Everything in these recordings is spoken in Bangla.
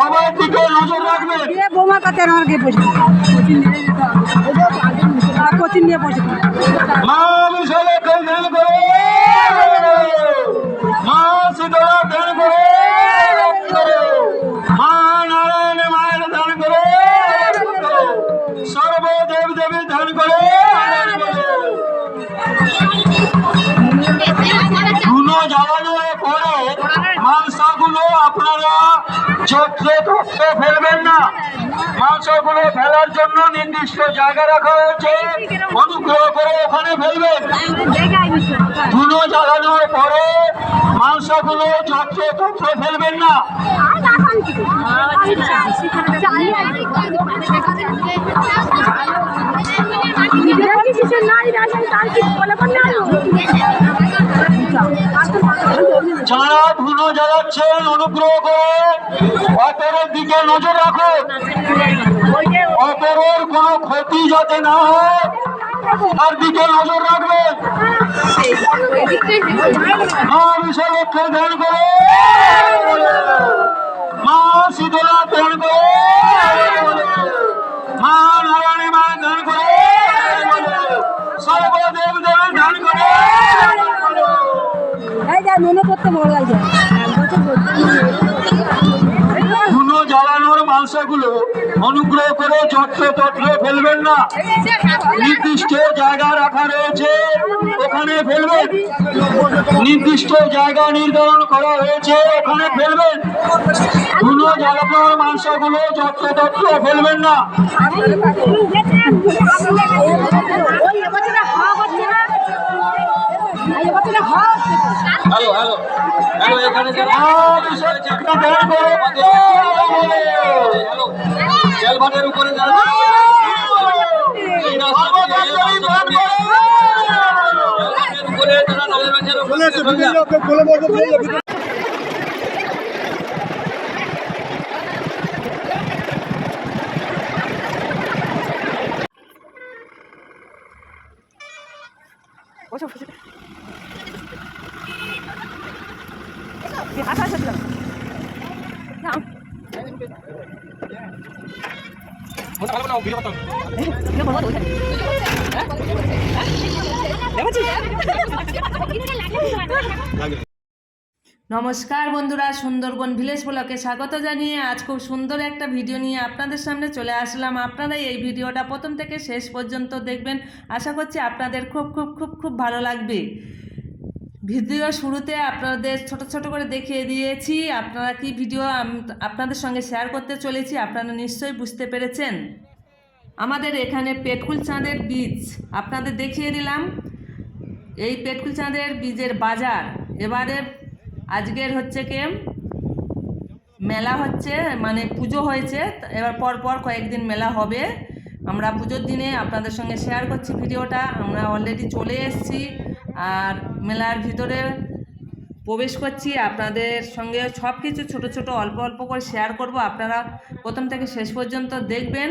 সবাই দিকে নজর রাখবেন। বোমা কাতে আমার গিয়ে বসে কোচিং নিয়ে বসে মা বিশালে ধ্যান করে, মা শীতলা ধ্যান করে, মা নারায়ণ মায়ের ধ্যান করে, সর্বদেব দেবীর ধ্যান করে। ধুনো জ্বালানোর পরে মাংসগুলো আপনারা যত্রে তত্রে ফেলবেন না। মাংসগুলো ফেলার জন্য নির্দিষ্ট জায়গা রাখা হয়েছে, অনুগ্রহ করে ওখানে ফেলবেন। ধুনো জ্বালানোর পরে মাংসগুলো যত্রে তত্রে ফেলবেন না। যারা ধুনো জ্বালাচ্ছেন অনুগ্রহ করে অপরের দিকে নজর রাখুন, অপরের কোনো ক্ষতি যাতে না হয় তার দিকে নজর রাখবেন। মা বিশ্বলক্ষ্মী ধ্যান করে, মা শীতলা ধ্যান করে, মা নারায়ণী মা ধ্যান করে, সর্বদেব দেবী ধ্যান করে। মনে করতে বড় লাগে ধুনো জ্বালানোর মাংসগুলো অনুগ্রহ করে যত্রে তত্রে ফেলবেন না। নির্দিষ্ট জায়গা রাখা রয়েছে, ওখানে ফেলবেন। নির্দিষ্ট জায়গা নির্ধারণ করা হয়েছে, ওখানে ফেলবেন। ধুনো জ্বালানোর মাংসগুলো যত্রে তত্রে ফেলবেন না। হ্যালো হ্যালো হ্যালো, এখানে জেলভাটের উপরে নমস্কার বন্ধুরা, সুন্দরবন ভিলেজ ব্লগে স্বাগত জানিয়ে আজ খুব সুন্দর একটা ভিডিও নিয়ে আপনাদের সামনে চলে আসলাম। আপনারা এই ভিডিওটা প্রথম থেকে শেষ পর্যন্ত দেখবেন, আশা করছি আপনাদের খুব খুব খুব খুব ভালো লাগবে। ভিডিও শুরুতে আপনাদের ছোট ছোট করে দেখিয়ে দিয়েছি আপনারা কি ভিডিও আপনাদের সঙ্গে শেয়ার করতে চলেছি, আপনারা নিশ্চয়ই বুঝতে পেরেছেন। আমাদের এখানে পেটকুল চাঁদের বীজ আপনাদের দেখিয়ে দিলাম। এই পেটকুল চাঁদের বীজের বাজার এবারে আজকের হচ্ছে কি মেলা হচ্ছে, মানে পুজো হয়েছে, এবার পর কয়েকদিন মেলা হবে। আমরা পুজোর দিনে আপনাদের সঙ্গে শেয়ার করছি ভিডিওটা। আমরা অলরেডি চলে এসেছি আর মেলার ভিতরে প্রবেশ করছি। আপনাদের সঙ্গে সব কিছু ছোটো ছোটো অল্প অল্প করে শেয়ার করব। আপনারা প্রথম থেকে শেষ পর্যন্ত দেখবেন,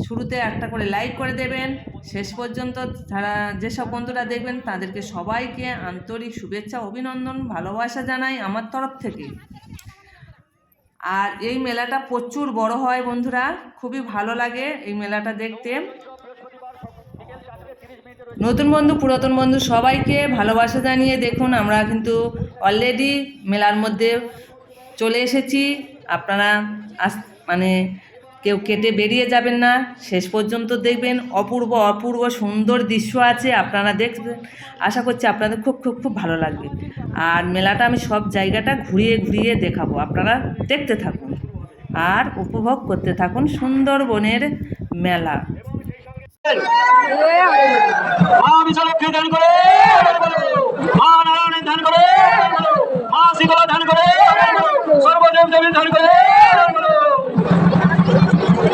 শুরুতে একটা করে লাইক করে দেবেন। শেষ পর্যন্ত যারা যেসব বন্ধুরা দেখবেন তাদেরকে সবাইকে আন্তরিক শুভেচ্ছা, অভিনন্দন, ভালোবাসা জানাই আমার তরফ থেকে। আর এই মেলাটা প্রচুর বড় হয় বন্ধুরা, খুবই ভালো লাগে এই মেলাটা দেখতে। নতুন বন্ধু পুরাতন বন্ধু সবাইকে ভালোবাসা জানিয়ে দেখুন আমরা কিন্তু অলরেডি মেলার মধ্যে চলে এসেছি। আপনারা মানে কেউ কেটে বেরিয়ে যাবেন না, শেষ পর্যন্ত দেখবেন। অপূর্ব অপূর্ব সুন্দর দৃশ্য আছে, আপনারা দেখবেন। আশা করছি আপনাদের খুব খুব খুব ভালো লাগবে। আর মেলাটা আমি সব জায়গাটা ঘুরিয়ে ঘুরিয়ে দেখাবো, আপনারা দেখতে থাকুন আর উপভোগ করতে থাকুন সুন্দরবনের মেলা। মা বিশ্বলক্ষ্মী ধ্যান করে, মা নারায়ণের ধ্যান করে, মা শীতলা ধ্যান করে, সর্বদেব দেবীর ধ্যান করে।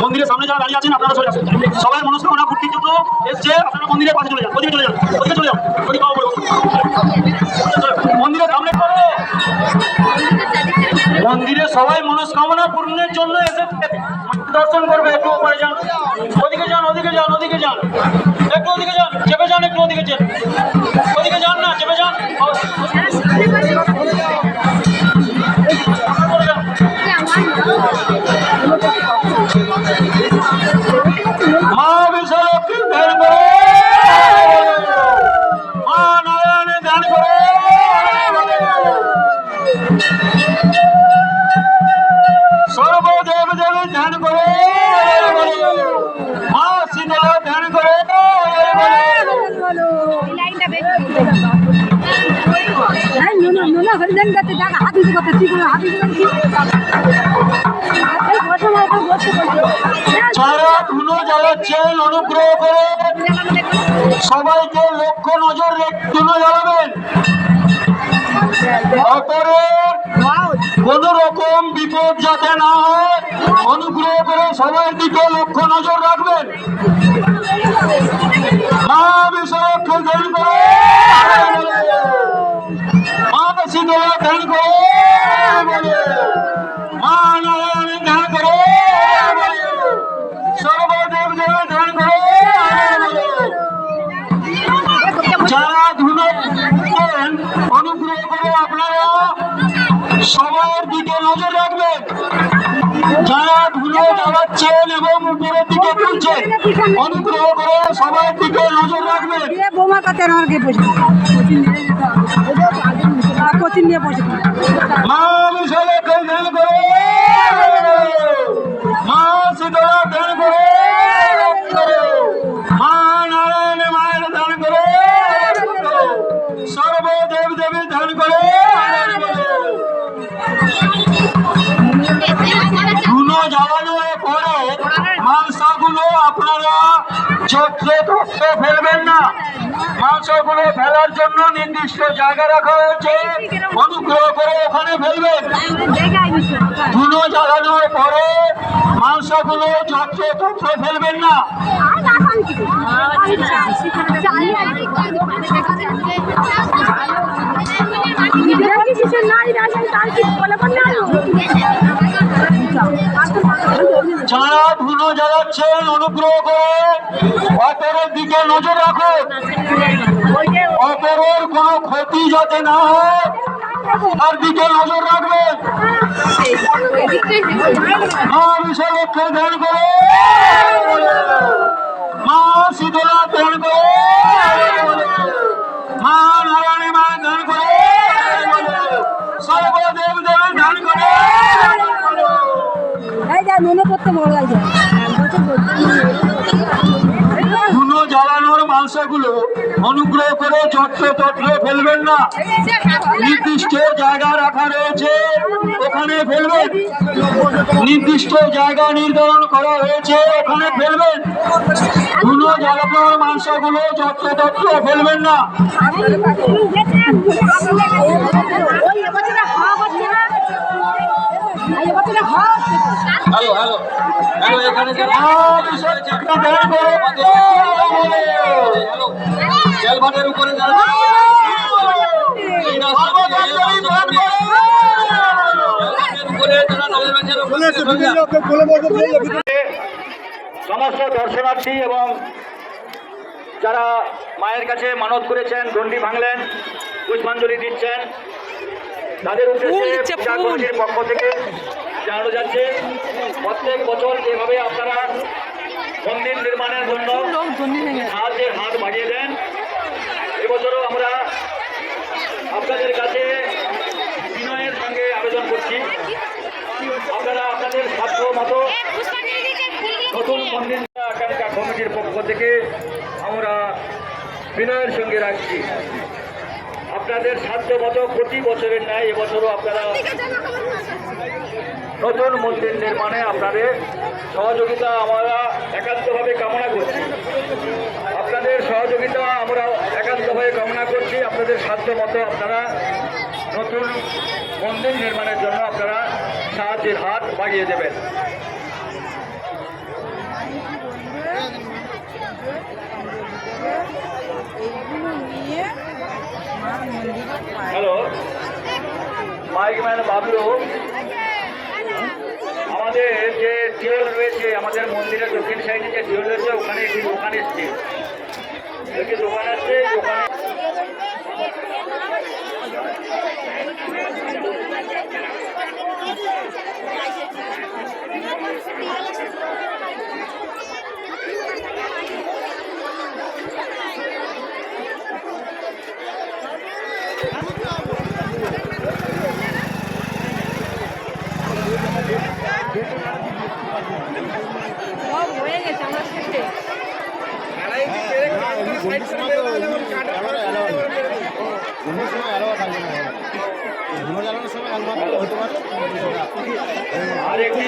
মন্দিরের সামনে যারা দাঁড়িয়ে আছেন আপনারা চলে আসুন। সবাই মনস্কামনা পূর্তির জন্য এসছে, আপনারা মন্দিরের পাশে চলে যান, ওদিকে চলে যান, ওদিকে চলে যান, মন্দিরের সামনে। মন্দিরে সবাই মনস্কামনা পূরণের জন্য এসে দর্শন করবে। একটু ওপরে যান, ওদিকে যান, ওদিকে যান, ওদিকে যান, একটু ওদিকে যান, চেপে যান, একটু ওদিকে যান, ওদিকে যান না, চেপে যান। করে যান। মা বিশ্বলক্ষ্মী ধ্যান করে, মা নারায়ণে ধ্যান করে, সর্বদেব দেবী ধ্যান করে, মা শীতলা ধ্যান করে। হরিজন করতে জায়গা হাত দিতে করতে ঠিক হাত দিতে যারা ধুনো জ্বালাচ্ছেন অনুগ্রহ করে সবাইকে লক্ষ্য নজর ধুনো জ্বালাবেন। অপরের কোন রকম বিপদ যাতে না হয় অনুগ্রহ করে সবার দিকে লক্ষ্য নজর রাখবেন। মা বিশ্বলক্ষ্মী ধ্যান করে, মা শীতলা ধ্যান করে, মা নারায়ণী ধ্যান করে, সর্বদেব দেব ধ্যান করে। যারা ধুনো অনুগ্রহ করে আপনারা সবার দিকে নজর রাখবেন। যারা ধুলো জ্বালাচ্ছেন এবং উপরের দিকে তুলছেন অনুগ্রহ করে সবার দিকে নজর রাখবেন। বোমা কাতে আমার গিয়ে বসে কোচিং নিয়ে বসে মা বিশ্বলক্ষ্মী ধ্যান করে, মা শীতলা ধ্যান করে, মা নারায়ণ মায়ের ধ্যান করে, সর্বদেব দেবী ধ্যান করে। ধুনো জ্বালানোর পরে মাংসগুলো আপনারা যত্রে তত্রে ফেলবেন না। মাংসগুলো ফেলার জন্য নির্দিষ্ট জায়গা রাখা হয়েছে, অনুগ্রহ করে ওখানে ফেলবেন। ধুনো জ্বালানোর পরে মাংসগুলো যত্রে তত্রে ফেলবেন না। যারা ধুনো জ্বালাচ্ছেন অনুগ্রহ করে অপরের দিকে নজর রাখুন। অপরের কোনো ক্ষতি যাতে না হয় তার দিকে নজর রাখবেন। মা বিশ্বলক্ষ্মী ধ্যান করে, মা শীতলা ধ্যান করে, মা নারায়ণী মা ধ্যান করে, সর্বদেব দেবী ধ্যান করে। মনে করতে বড় লাগছে ধুনো জ্বালানোর মাংসগুলো অনুগ্রহ করে যত্র তত্র ফেলবেন না। নির্দিষ্ট জায়গা রাখা রয়েছে ওখানে ফেলবেন। নির্দিষ্ট জায়গা নির্ধারণ করা হয়েছে ওখানে ফেলবেন। ধুনো জ্বালানোর মাংসগুলো যত্র তত্র ফেলবেন না। হ্যালো হ্যালো হ্যালো, এখানে জেলভাটের উপরে সমস্ত দর্শনার্থী এবং যারা মায়ের কাছে মানত করেছেন, দণ্ডি ভাঙলেন, পুষ্পাঞ্জলি দিচ্ছেন, তাদের উদ্দেশ্যে পূজা কমিটির পক্ষ থেকে জানানো যাচ্ছে প্রত্যেক বছর যেভাবে আপনারা মন্দির নির্মাণের জন্য সাহায্যের হাত বাড়িয়ে দেন, এবছরও আমরা আপনাদের কাছে বিনয়ের সঙ্গে আবেদন করছি আপনারা আপনাদের সাধ্য মতো নতুন মন্দির আকাঙ্ক্ষা কমিটির পক্ষ থেকে আমরা বিনয়ের সঙ্গে রাখছি। আপনাদের সাধ্য মতো প্রতি বছরের ন্যায় এবছরও আপনারা নতুন মন্দির নির্মাণে আপনাদের সহযোগিতা আমরা একান্তভাবে কামনা করছি। আপনাদের সহযোগিতা আমরা একান্তভাবে কামনা করছি। আপনাদের সাধ্য মতো আপনারা নতুন মন্দির নির্মাণের জন্য আপনারা সাহায্যের হাত বাড়িয়ে দেবেন। হ্যালো মাইক ম্যান বাবলু, আমাদের যে টিউল রয়েছে আমাদের মন্দিরের দক্ষিণ সাইডে যে টিউল রয়েছে ওখানে একটি দোকান এসছে, একটি দোকান আসছে, দোকানে আরেকটি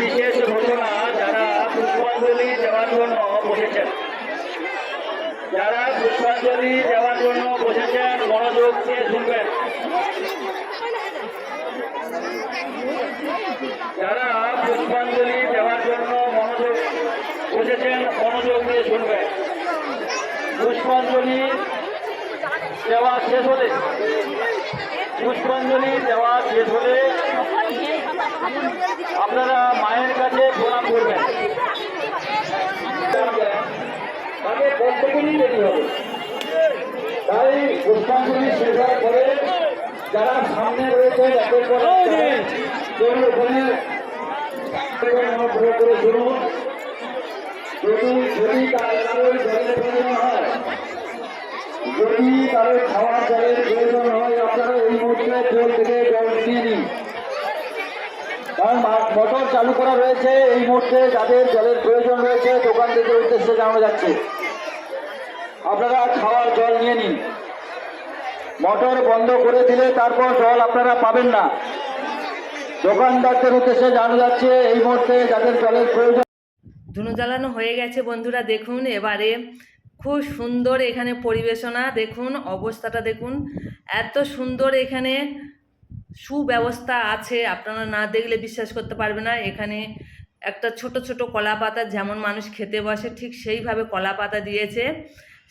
বিশেষ ঘটনা যারা পুষ্পাঞ্জলি দেওয়ার জন্য বসেছেন মনোযোগ দিয়ে শুনবেন। যারা পুষ্পাঞ্জলি দেওয়ার জন্য মনোযোগ দিয়ে শুনবেন। পুষ্পাঞ্জলি দেওয়া শেষ হলে আপনারা মায়ের কাছে প্রণাম করবেন। তাকে প্রত্যেকেরই রেডি হবে। তাই পুষ্পাঞ্জলি শেষ হওয়ার পরে যারা সামনে রয়েছে একের পর কেউ ওখানে অনুগ্রহ করে শুনুন। যদি কারোর জলের প্রয়োজন হয়, খাওয়ার জলের প্রয়োজন হয়, আপনারা এই মুহূর্তে জল থেকে জল নিয়ে নিন। কারণ মোটর চালু করা রয়েছে। এই মুহূর্তে যাদের জলের প্রয়োজন রয়েছে দোকান থেকে উদ্দেশ্যে জানানো যাচ্ছে, আপনারা খাওয়ার জল নিয়ে নিন। মোটর বন্ধ করে দিলে তারপর জল আপনারা পাবেন না। দোকানদারদের উদ্দেশ্যে জানানো যাচ্ছে এই মুহূর্তে যাদের জলের প্রয়োজন। ধুনো জ্বালানো হয়ে গেছে বন্ধুরা, দেখুন এবারে খুব সুন্দর এখানে পরিবেশনা, দেখুন অবস্থাটা দেখুন, এত সুন্দর এখানে সুব্যবস্থা আছে, আপনারা না দেখলে বিশ্বাস করতে পারবে না। এখানে একটা ছোট ছোট কলা পাতা, যেমন মানুষ খেতে বসে ঠিক সেইভাবে কলা পাতা দিয়েছে,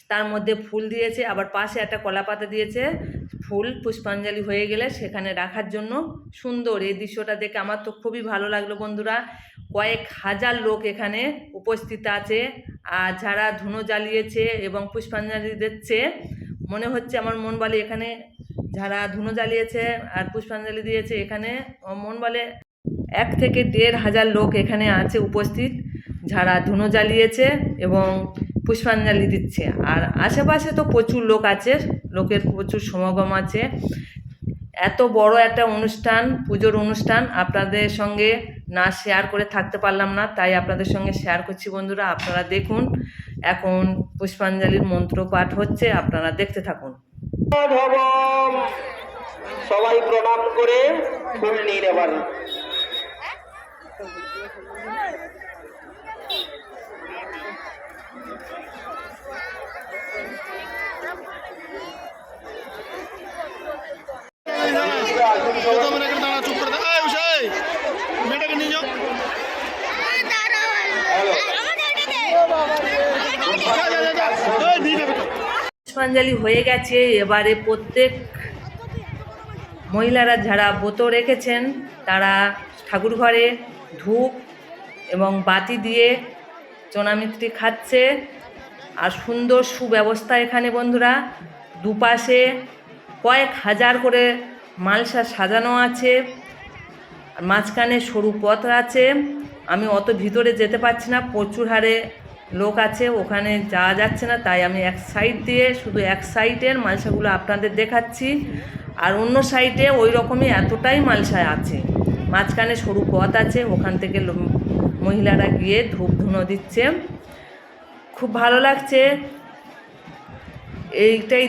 তার মধ্যে ফুল দিয়েছে, আবার পাশে একটা কলা পাতা দিয়েছে, ফুল পুষ্পাঞ্জলি হয়ে গেলে সেখানে রাখার জন্য। সুন্দর এই দৃশ্যটা দেখে আমার তো খুবই ভালো লাগলো বন্ধুরা। কয়েক হাজার লোক এখানে উপস্থিত আছে, আর যারা ধুনো জ্বালিয়েছে এবং পুষ্পাঞ্জলি দিচ্ছে, মনে হচ্ছে আমার মন বলে এখানে যারা ধুনো জ্বালিয়েছে আর পুষ্পাঞ্জলি দিয়েছে এখানে মন বলে 1 থেকে 1,500 লোক এখানে আছে উপস্থিত, যারা ধুনো জ্বালিয়েছে এবং পুষ্পাঞ্জলি দিচ্ছে। আর আশেপাশে তো প্রচুর লোক আছে, লোকের প্রচুর সমাগম আছে। এত বড় একটা অনুষ্ঠান, পুজোর অনুষ্ঠান, আপনাদের সঙ্গে না শেয়ার করে থাকতে পারলাম না, তাই আপনাদের সঙ্গে শেয়ার করছি বন্ধুরা। আপনারা দেখুন, এখন পুষ্পাঞ্জলির মন্ত্র পাঠ হচ্ছে, আপনারা দেখতে থাকুন। সবাই প্রণাম করে ফুল নিন। এবার পুষ্পাঞ্জলি হয়ে গেছে। এবারে প্রত্যেক মহিলারা যারা ব্রত রেখেছেন তারা ঠাকুর ঘরে ধূপ এবং বাতি দিয়ে চনামিত্রি খাচ্ছে। আর সুন্দর সুব্যবস্থা এখানে বন্ধুরা, দুপাশে কয়েক হাজার করে মালসা সাজানো আছে, আর মাঝখানে সরু পথ আছে। আমি অত ভিতরে যেতে পারছি না, প্রচুর হারে লোক আছে, ওখানে যাওয়া যাচ্ছে না, তাই আমি এক সাইড দিয়ে শুধু এক সাইডের মালসাগুলো আপনাদের দেখাচ্ছি, আর অন্য সাইডে ওই রকমই এতটাই মালসা আছে। মাঝখানে সরু পথ আছে, ওখান থেকে মহিলারা গিয়ে ধূপ ধুনো দিচ্ছে। খুব ভালো লাগছে এইটাই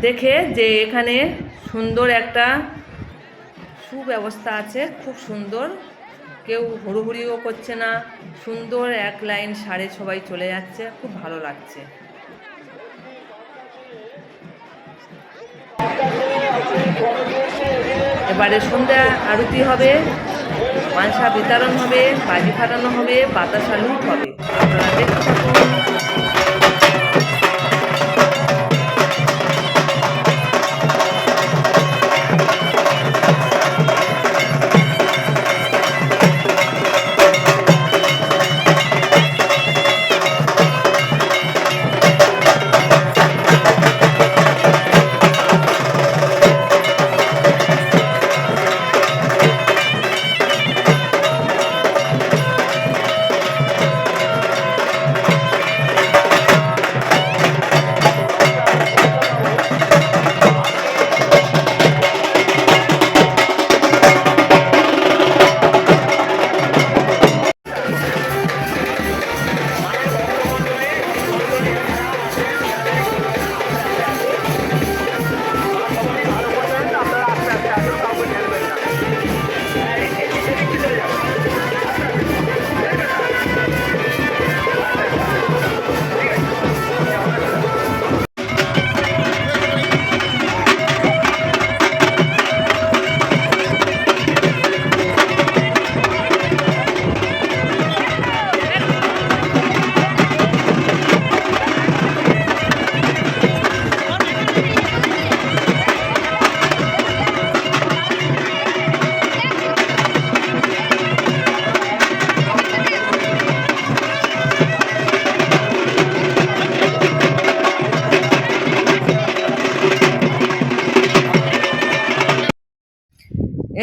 দেখে যে এখানে সুন্দর একটা সুব্যবস্থা আছে, খুব সুন্দর, কেউ হুড়োহুড়িও করছে না, সুন্দর এক লাইন সারে সবাই চলে যাচ্ছে, খুব ভালো লাগছে। এবারে সন্ধ্যা আরতি হবে, মানসা বিতরণ হবে, বাজি ফাটানো হবে, বাতাসা লুট হবে, আপনারা দেখতে থাকুন।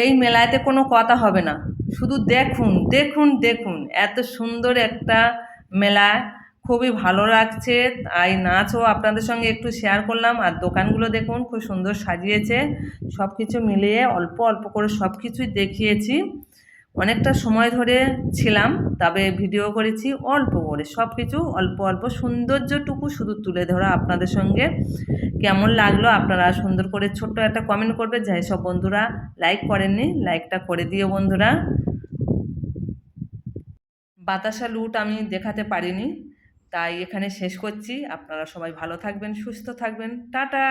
এই মেলাতে কোনো কথা হবে না, শুধু দেখুন দেখুন দেখুন, এত সুন্দর একটা মেলা, খুবই ভালো লাগছে। তাই নাচও আপনাদের সঙ্গে একটু শেয়ার করলাম। আর দোকানগুলো দেখুন খুব সুন্দর সাজিয়েছে, সব কিছু মিলিয়ে অল্প অল্প করে সব কিছুই দেখিয়েছি। অনেকটা সময় ধরে ছিলাম, তবে ভিডিও করেছি অল্প করে, সব কিছু অল্প অল্প সৌন্দর্যটুকু শুধু তুলে ধরা আপনাদের সঙ্গে। কেমন লাগলো আপনারা সুন্দর করে ছোট্ট একটা কমেন্ট করবে। যাই সব বন্ধুরা লাইক করেননি, লাইকটা করে দিও বন্ধুরা। বাতাসা লুট আমি দেখাতে পারিনি, তাই এখানে শেষ করছি। আপনারা সবাই ভালো থাকবেন, সুস্থ থাকবেন, টাটা।